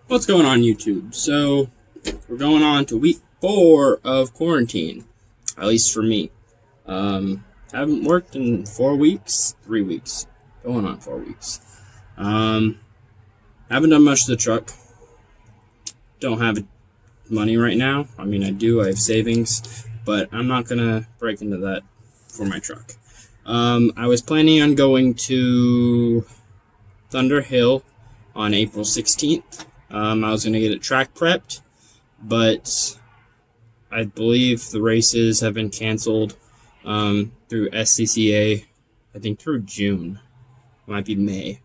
What's going on, YouTube? So, we're going on to week 4 of quarantine, at least for me. Haven't worked in 4 weeks, 3 weeks, going on 4 weeks. Haven't done much to the truck. Don't have money right now. I mean, I do, I have savings, but I'm not gonna break into that for my truck. I was planning on going to Thunder Hill on April 16th. I was going to get it track prepped, but I believe the races have been canceled through SCCA, I think through June. It might be May.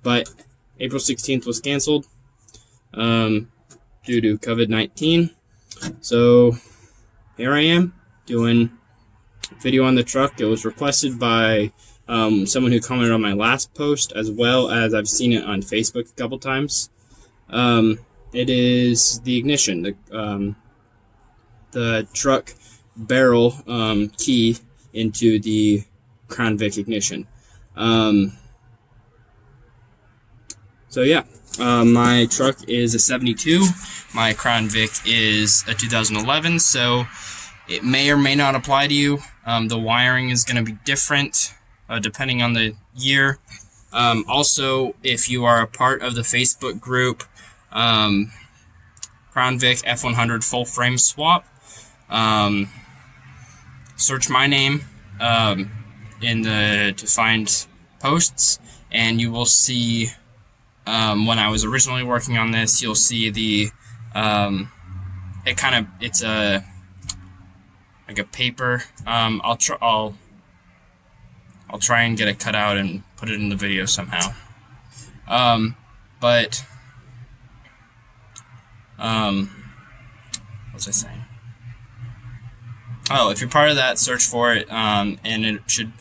But April 16th was canceled due to COVID-19. So here I am doing a video on the truck. It was requested by someone who commented on my last post, as well as I've seen it on Facebook a couple times. It is the ignition, the truck barrel key into the Crown Vic ignition. So yeah, my truck is a 72. My Crown Vic is a 2011, so it may or may not apply to you. The wiring is going to be different depending on the year. Also, if you are a part of the Facebook group, Crown Vic F100 full frame swap, search my name to find posts, and you will see when I was originally working on this, you'll see the it's a like a paper. I'll try and get it cut out and put it in the video somehow. What was I saying? Oh, if you're part of that, search for it, and it should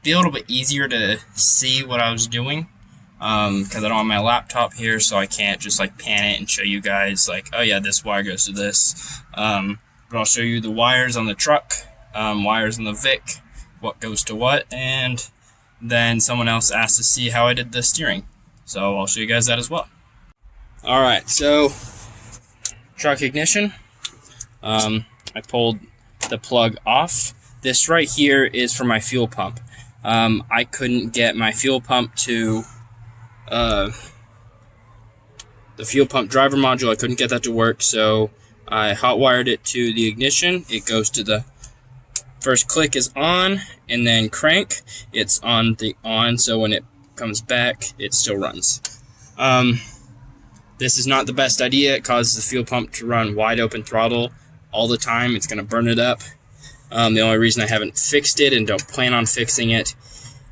be a little bit easier to see what I was doing, because I don't have my laptop here, so I can't just like pan it and show you guys like, oh yeah, this wire goes to this. But I'll show you the wires on the truck, wires on the Vic, what goes to what, and then someone else asked to see how I did the steering, so I'll show you guys that as well. Alright, so truck ignition. I pulled the plug off. This right here is for my fuel pump. I couldn't get my fuel pump to the fuel pump driver module. I couldn't get that to work, so I hot wired it to the ignition. It goes to the first click is on, and then crank, it's on the on, so when it comes back, it still runs. This is not the best idea. It causes the fuel pump to run wide open throttle all the time. It's going to burn it up. The only reason I haven't fixed it and don't plan on fixing it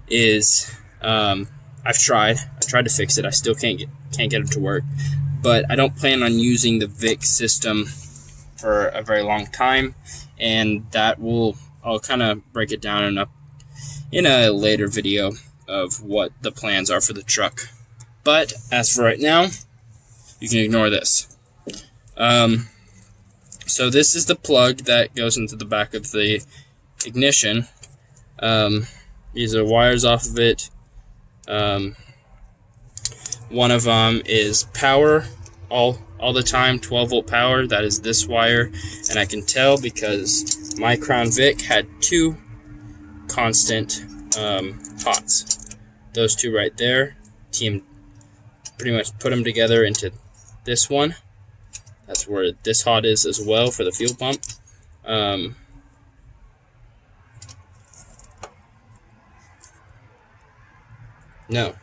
is I've tried to fix it. I still can't get it to work, but I don't plan on using the Vic system for a very long time, and I'll kind of break it down in a later video of what the plans are for the truck. But as for right now, you can ignore this. So this is the plug that goes into the back of the ignition. These are wires off of it. One of them is power all the time, 12-volt power. That is this wire, and I can tell because my Crown Vic had 2 constant pots. Those 2 right there, pretty much put them together into this one. That's where this hot is as well for the fuel pump. No.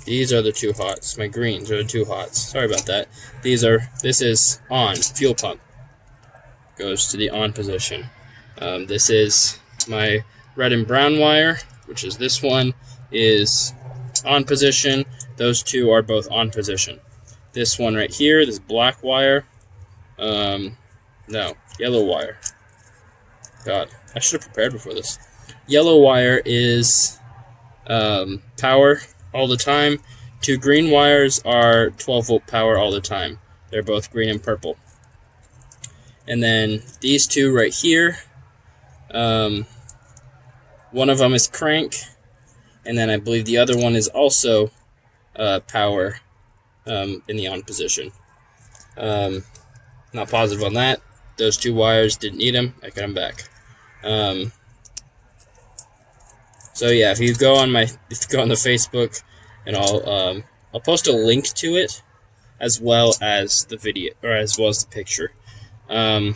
These are the 2 hots. My greens are the 2 hots. Sorry about that. This is on, fuel pump. Goes to the on position. This is my red and brown wire, which is this one, is on position. Those 2 are both on position. This one right here, this black wire, no, yellow wire. God, I should have prepared before this. Yellow wire is power all the time. 2 green wires are 12-volt power all the time. They're both green and purple. And then these 2 right here, one of them is crank, and then I believe the other one is also power in the on position. Not positive on that. Those 2 wires, didn't need them. I cut them back. So yeah, if you go on the Facebook, and I'll post a link to it, as well as the video, or as well as the picture, so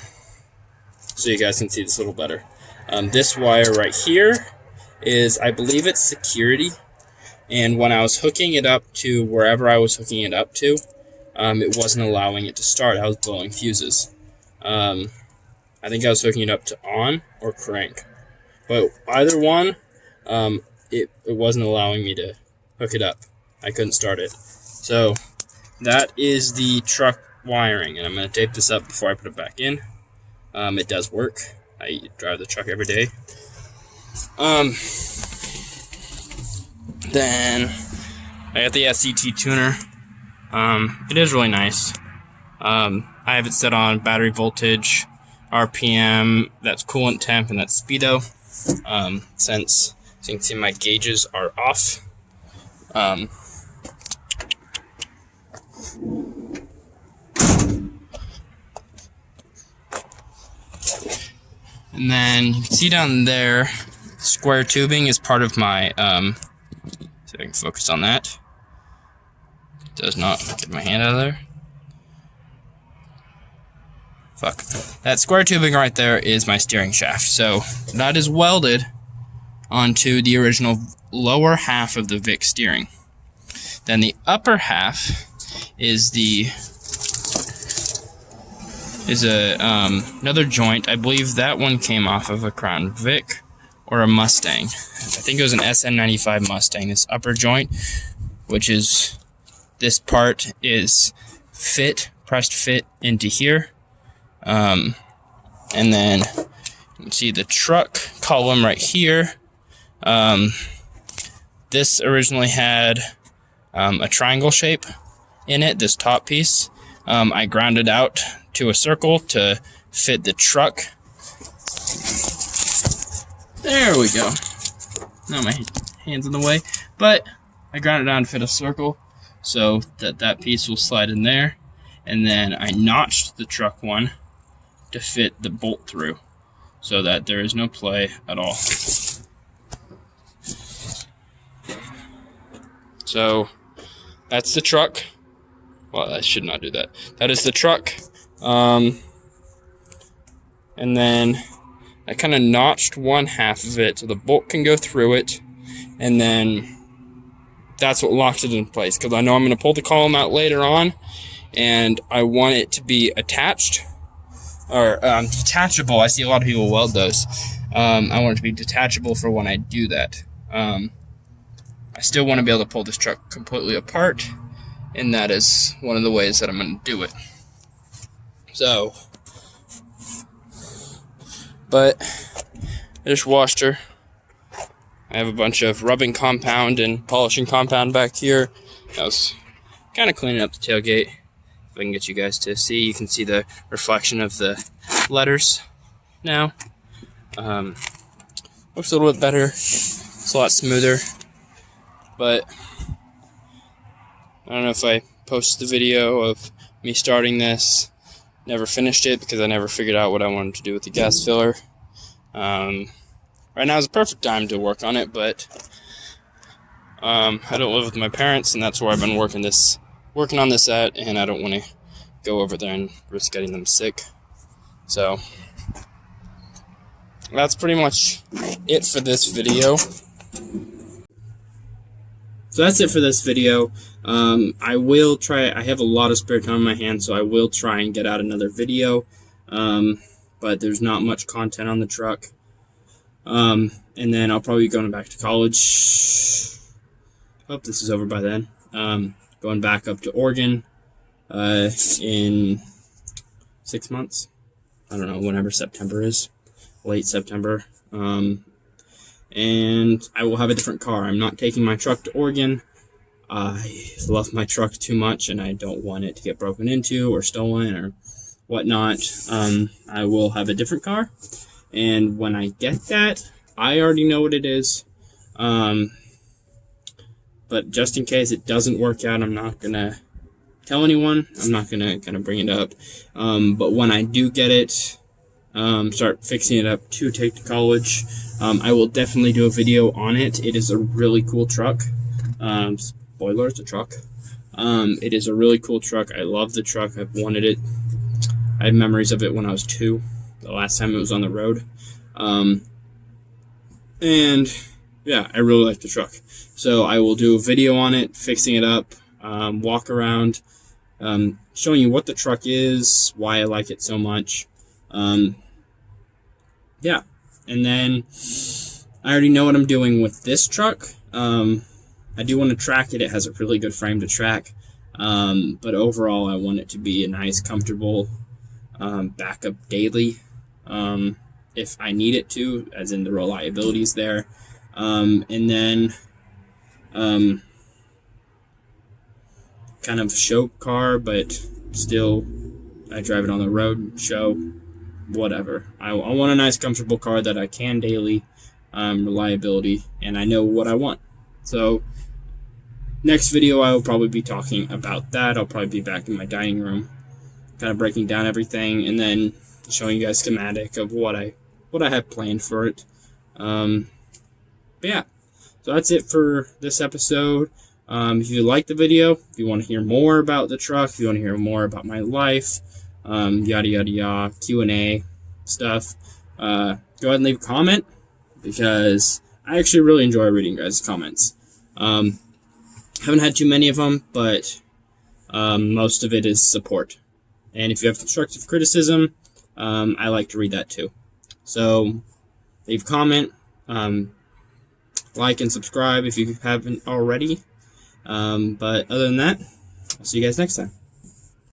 you guys can see this a little better. This wire right here is, I believe it's security, and when I was hooking it up to wherever I was hooking it up to, it wasn't allowing it to start. I was blowing fuses. I think I was hooking it up to on or crank, but either one, it wasn't allowing me to hook it up. I couldn't start it. So that is the truck wiring, and I'm going to tape this up before I put it back in. It does work. I drive the truck every day. Then I got the SCT tuner. It is really nice. I have it set on battery voltage, RPM, that's coolant temp, and that's speedo. Since, as you can see, my gauges are off. And then you can see down there, square tubing is part of my, see if I can focus on that. It does not get my hand out of there. Fuck. That square tubing right there is my steering shaft. So that is welded onto the original lower half of the Vic steering. Then the upper half is another joint. I believe that one came off of a Crown Vic or a Mustang. I think it was an SN95 Mustang. This upper joint, which is this part, is pressed fit into here. And then you can see the truck column right here. This originally had a triangle shape in it, this top piece. I grounded out to a circle to fit the truck. There we go. Now my hand's in the way, but I grounded down to fit a circle so that piece will slide in there. And then I notched the truck one to fit the bolt through so that there is no play at all. So that's the truck. Well, I should not do that. That is the truck. And then I kind of notched one half of it so the bolt can go through it. And then that's what locks it in place, because I know I'm going to pull the column out later on, and I want it to be attached or detachable. I see a lot of people weld those. I want it to be detachable for when I do that. I still want to be able to pull this truck completely apart, and that is one of the ways that I'm going to do it. So, but I just washed her. I have a bunch of rubbing compound and polishing compound back here. I was kind of cleaning up the tailgate. If I can get you guys to see, you can see the reflection of the letters now. Looks a little bit better. It's a lot smoother. But I don't know if I posted the video of me starting this. Never finished it because I never figured out what I wanted to do with the gas filler. Right now is a perfect time to work on it, but I don't live with my parents, and that's where I've been working on this at, and I don't want to go over there and risk getting them sick. So that's pretty much it for this video. So that's it for this video. I will try, I have a lot of spare time on my hands, so I will try and get out another video. But there's not much content on the truck. And then I'll probably be going back to college. Hope this is over by then. Going back up to Oregon in 6 months. I don't know, whenever September is. Late September. And I will have a different car. I'm not taking my truck to Oregon. I love my truck too much, and I don't want it to get broken into or stolen or whatnot. I will have a different car, and when I get that, I already know what it is. But but just in case it doesn't work out, I'm not gonna tell anyone. I'm not gonna kind of bring it up. But when I do get it, start fixing it up to take to college, I will definitely do a video on it. It is a really cool truck. Spoiler, it's a truck. It is a really cool truck. I love the truck. I've wanted it. I have memories of it when I was 2, the last time it was on the road. And yeah, I really like the truck. So I will do a video on it, fixing it up, walk around, showing you what the truck is, why I like it so much. Yeah, and then I already know what I'm doing with this truck. I do want to track it. It has a really good frame to track. But overall, I want it to be a nice, comfortable backup daily. If I need it to, as in the reliability is there. And then kind of show car, but still I drive it on the road, show, whatever. I want a nice, comfortable car that I can daily, reliability, and I know what I want. So next video I will probably be talking about that. I'll probably be back in my dining room, kind of breaking down everything, and then showing you guys schematic of what I have planned for it. But yeah, so that's it for this episode. If you like the video, if you want to hear more about the truck, if you want to hear more about my life, yada yada yada, Q&A stuff, go ahead and leave a comment, because I actually really enjoy reading guys' comments. Haven't had too many of them, but most of it is support. And if you have constructive criticism, I like to read that too. So leave a comment, like and subscribe if you haven't already. But other than that, I'll see you guys next time.